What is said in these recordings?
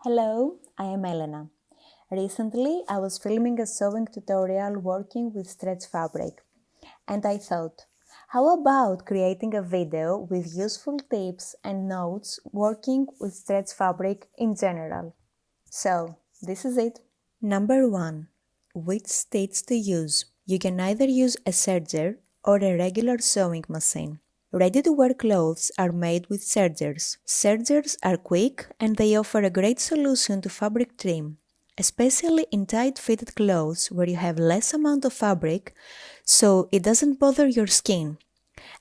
Hello, I am Elena. Recently, I was filming a sewing tutorial working with stretch fabric, and I thought, how about creating a video with useful tips and notes working with stretch fabric in general? So, this is it. Number 1. Which stitch to use? You can either use a serger or a regular sewing machine. Ready-to-wear clothes are made with sergers. Sergers are quick and they offer a great solution to fabric trim, especially in tight-fitted clothes where you have less amount of fabric, so it doesn't bother your skin.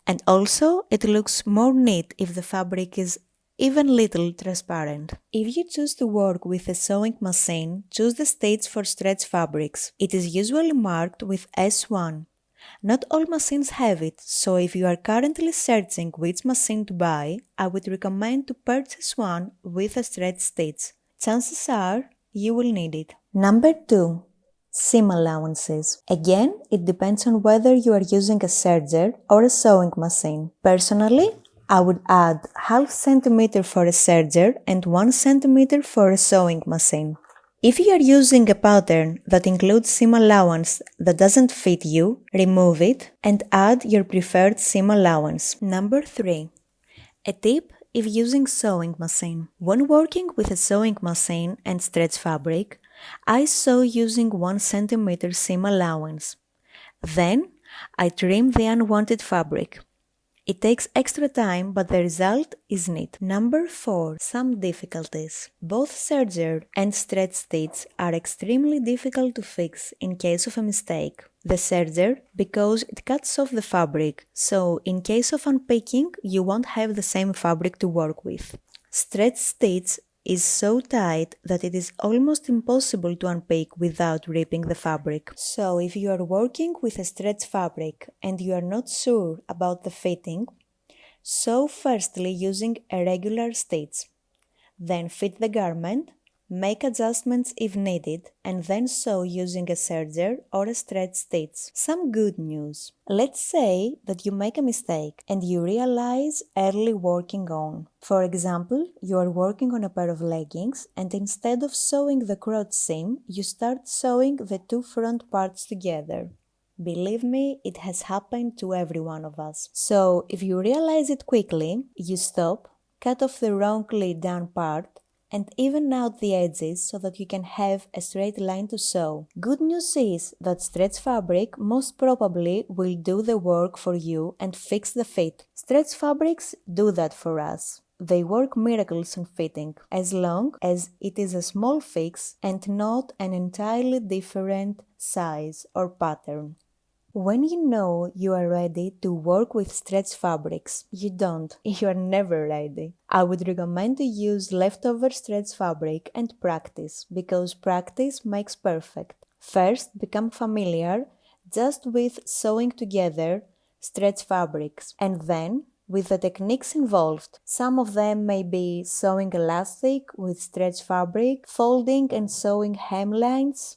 And also, it looks more neat if the fabric is even little transparent. If you choose to work with a sewing machine, choose the stitch for stretch fabrics. It is usually marked with S1. Not all machines have it, so if you are currently searching which machine to buy, I would recommend to purchase one with a stretch stitch. Chances are you will need it. Number 2. Seam allowances. Again, it depends on whether you are using a serger or a sewing machine. Personally, I would add half centimeter for a serger and 1 centimeter for a sewing machine. If you are using a pattern that includes seam allowance that doesn't fit you, remove it and add your preferred seam allowance. Number 3. A tip if using sewing machine. When working with a sewing machine and stretch fabric, I sew using 1 centimeter seam allowance. Then, I trim the unwanted fabric. It takes extra time, but the result is neat. Number 4. Some difficulties. Both serger and stretch stitch are extremely difficult to fix in case of a mistake. The serger, because it cuts off the fabric, so in case of unpicking, you won't have the same fabric to work with. Stretch stitch is so tight that it is almost impossible to unpick without ripping the fabric. So if you are working with a stretch fabric and you are not sure about the fitting, sew firstly using a regular stitch. Then fit the garment, make adjustments if needed, and then sew using a serger or a stretch stitch. Some good news. Let's say that you make a mistake and you realize early working on. For example, you are working on a pair of leggings and instead of sewing the crotch seam, you start sewing the two front parts together. Believe me, it has happened to every one of us. So, if you realize it quickly, you stop, cut off the wrongly done part, and even out the edges so that you can have a straight line to sew. Good news is that stretch fabric most probably will do the work for you and fix the fit. Stretch fabrics do that for us. They work miracles on fitting, as long as it is a small fix and not an entirely different size or pattern. When you know you are ready to work with stretch fabrics, you are never ready. I would recommend to use leftover stretch fabric and practice, because practice makes perfect. First, become familiar just with sewing together stretch fabrics, and then with the techniques involved. Some of them may be sewing elastic with stretch fabric, folding and sewing hemlines,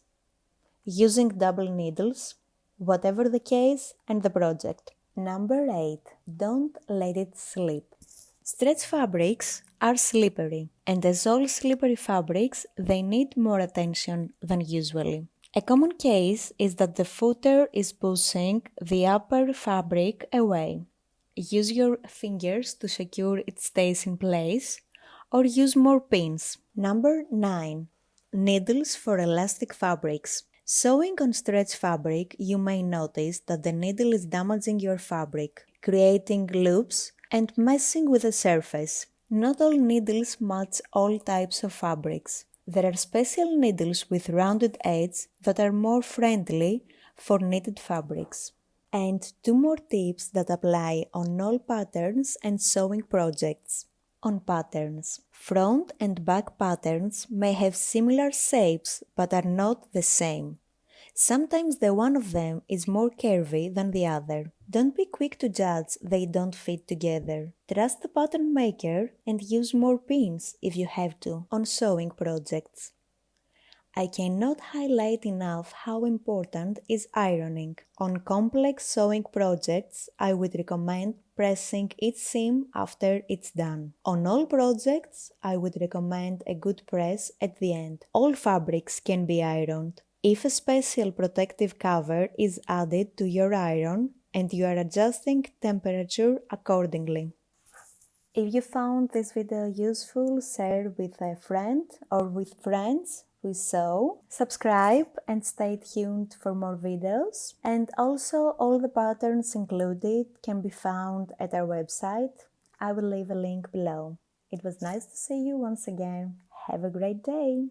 using double needles, whatever the case and the project. Number 8. Don't let it slip. Stretch fabrics are slippery, and as all slippery fabrics, they need more attention than usually. A common case is that the footer is pushing the upper fabric away. Use your fingers to secure it stays in place, or use more pins. Number 9. Needles for elastic fabrics. Sewing on stretch fabric, you may notice that the needle is damaging your fabric, creating loops and messing with the surface. Not all needles match all types of fabrics. There are special needles with rounded edges that are more friendly for knitted fabrics. And 2 more tips that apply on all patterns and sewing projects. On patterns. Front and back patterns may have similar shapes but are not the same. Sometimes the one of them is more curvy than the other. Don't be quick to judge they don't fit together. Trust the pattern maker and use more pins if you have to on sewing projects. I cannot highlight enough how important is ironing. On complex sewing projects, I would recommend pressing each seam after it's done. On all projects, I would recommend a good press at the end. All fabrics can be ironed. If a special protective cover is added to your iron and you are adjusting temperature accordingly. If you found this video useful, share with a friend or with friends who sew. Subscribe and stay tuned for more videos. And also all the patterns included can be found at our website. I will leave a link below. It was nice to see you once again. Have a great day!